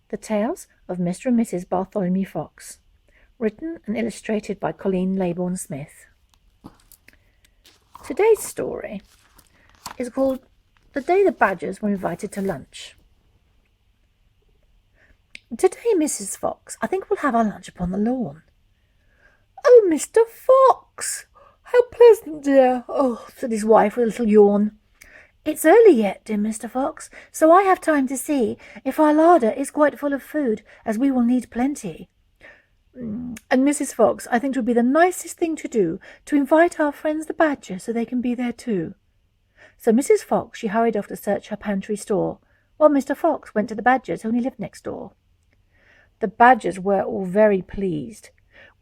The Tales of Mr. and Mrs. Bartholomew Fox, written and illustrated by Colleen Laybourne-Smith. Today's story is called The Day the Badgers Were Invited to Lunch. Today, Mrs. Fox, I think we'll have our lunch upon the lawn. Oh, Mr. Fox! How pleasant, dear! Oh, said his wife with a little yawn. It's early yet, dear Mr. Fox, so I have time to see if our larder is quite full of food, as we will need plenty. And Mrs. Fox, I think it would be the nicest thing to do to invite our friends the badgers so they can be there too. So Mrs. Fox, she hurried off to search her pantry store, while Mr. Fox went to the badgers who only lived next door. The badgers were all very pleased.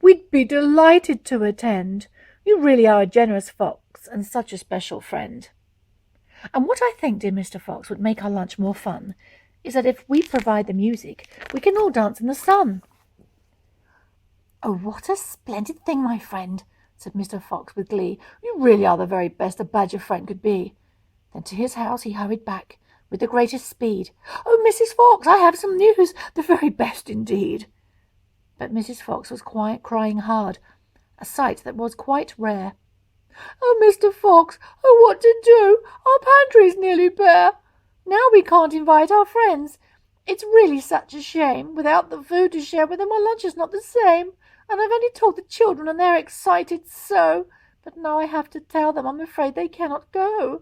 We'd be delighted to attend. You really are a generous fox and such a special friend. And what I think, dear Mr. Fox, would make our lunch more fun is that if we provide the music, we can all dance in the sun. Oh, what a splendid thing, my friend, said Mr. Fox with glee. You really are the very best a badger friend could be. Then to his house he hurried back with the greatest speed. Oh, Mrs. Fox, I have some news, the very best indeed. But Mrs. Fox was crying hard, a sight that was quite rare. Oh, Mr. Fox, oh, what to do? Our pantry's nearly bare. Now we can't invite our friends. It's really such a shame. Without the food to share with them, our lunch is not the same. And I've only told the children, and they're excited so. But now I have to tell them I'm afraid they cannot go.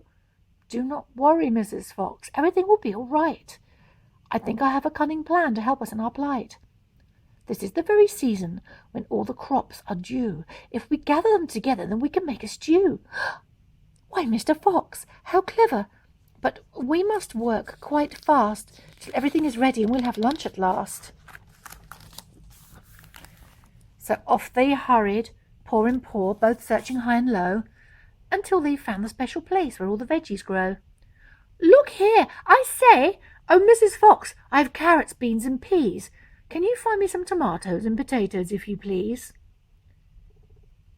Do not worry, Mrs. Fox. Everything will be all right. I think I have a cunning plan to help us in our plight. This is the very season when all the crops are due. If we gather them together, then we can make a stew. Why, Mr. Fox, how clever! But we must work quite fast till everything is ready, and we'll have lunch at last. So off they hurried, paw in paw, both searching high and low, until they found the special place where all the veggies grow. Look here, I say! Oh, Mrs. Fox, I have carrots, beans, and peas. Can you find me some tomatoes and potatoes, if you please?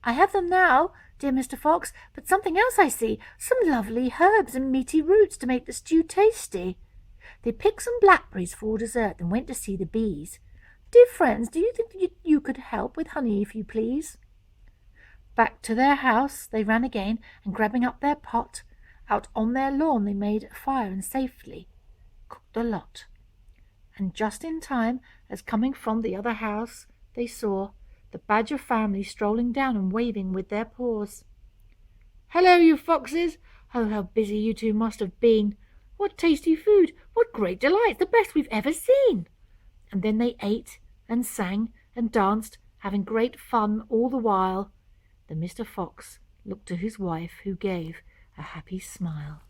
I have them now, dear Mr. Fox, but something else I see, some lovely herbs and meaty roots to make the stew tasty. They picked some blackberries for dessert and went to see the bees. Dear friends, do you think you could help with honey, if you please? Back to their house they ran again, and grabbing up their pot, out on their lawn they made a fire and safely cooked a lot. And just in time, as coming from the other house, they saw the badger family strolling down and waving with their paws. Hello, you foxes! Oh, how busy you two must have been! What tasty food! What great delight! The best we've ever seen! And then they ate and sang and danced, having great fun all the while. Then Mr. Fox looked to his wife, who gave a happy smile.